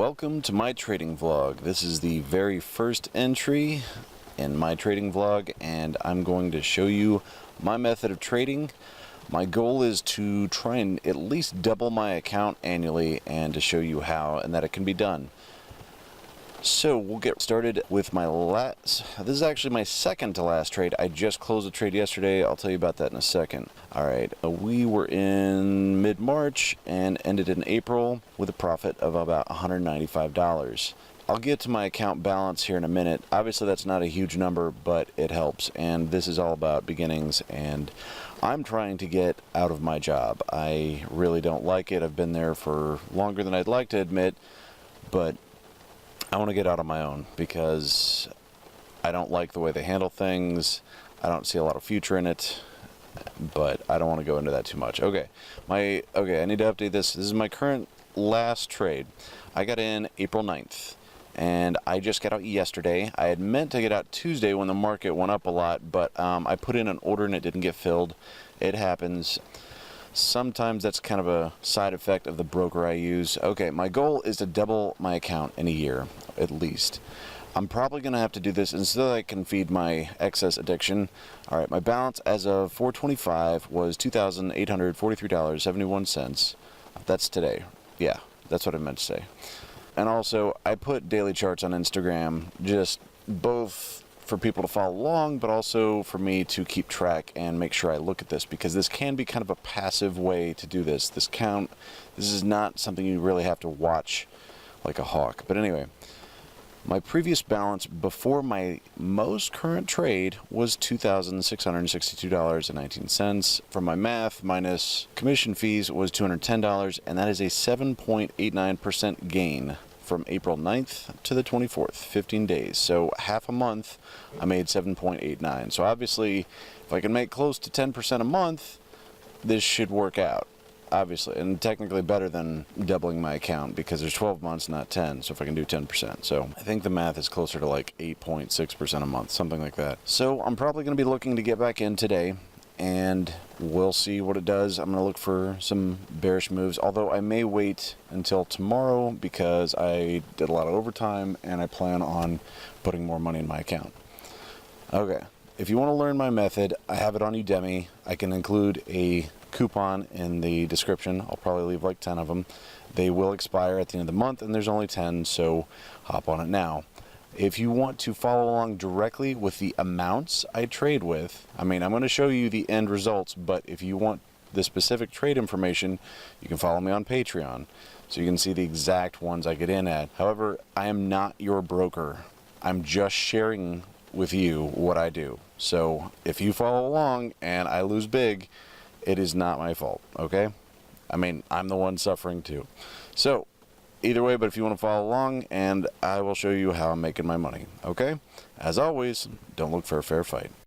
Welcome to my trading vlog. This is the very first entry in my trading vlog, and I'm going to show you my method of trading. My goal is to try and at least double my account annually, and to show you how and that it can be done. So we'll get started with my this is actually my second to last trade. I just closed a trade yesterday. I'll tell you about that in a second. Alright, we were in mid-March and ended in April with a profit of about $195. I'll get to my account balance here in a minute. Obviously that's not a huge number, but it helps, and this is all about beginnings, and I'm trying to get out of my job. I really don't like it. I've been there for longer than I'd like to admit, but I want to get out on my own because I don't like the way they handle things. I don't see a lot of future in it, but I don't want to go into that too much. Okay, I need to update this. This is my current last trade. I got in April 9th, and I just got out yesterday. I had meant to get out Tuesday when the market went up a lot, but I put in an order and it didn't get filled. It happens. Sometimes that's kind of a side effect of the broker I use. Okay, my goal is to double my account in a year, at least. I'm probably going to have to do this so that I can feed my excess addiction. Alright, my balance as of 4/25 was $2,843.71. That's today. Yeah, that's what I meant to say. And also, I put daily charts on Instagram, just both for people to follow along, but also for me to keep track and make sure I look at this, because this can be kind of a passive way to do this. This is not something you really have to watch like a hawk. But anyway, my previous balance before my most current trade was $2,662.19. From my math, minus commission fees, was $210, and that is a 7.89% gain from April 9th to the 24th, 15 days. So half a month, I made 7.89. So obviously, if I can make close to 10% a month, this should work out. Obviously, and technically better than doubling my account, because there's 12 months, not 10. So if I can do 10%. So I think the math is closer to like 8.6% a month, something like that. So I'm probably going to be looking to get back in today, and we'll see what it does. I'm going to look for some bearish moves, although I may wait until tomorrow because I did a lot of overtime and I plan on putting more money in my account. Okay, if you want to learn my method, I have it on Udemy. I can include a coupon in the description. I'll probably leave like 10 of them. They will expire at the end of the month, and there's only 10, so hop on it now. If you want to follow along directly with the amounts I trade with, I'm going to show you the end results, but if you want the specific trade information, you can follow me on Patreon, so you can see the exact ones I get in at. However, I am not your broker. I'm just sharing with you what I do. So if you follow along and I lose big, it is not my fault, okay? I'm the one suffering too. So either way, but if you want to follow along, and I will show you how I'm making my money, okay? As always, don't look for a fair fight.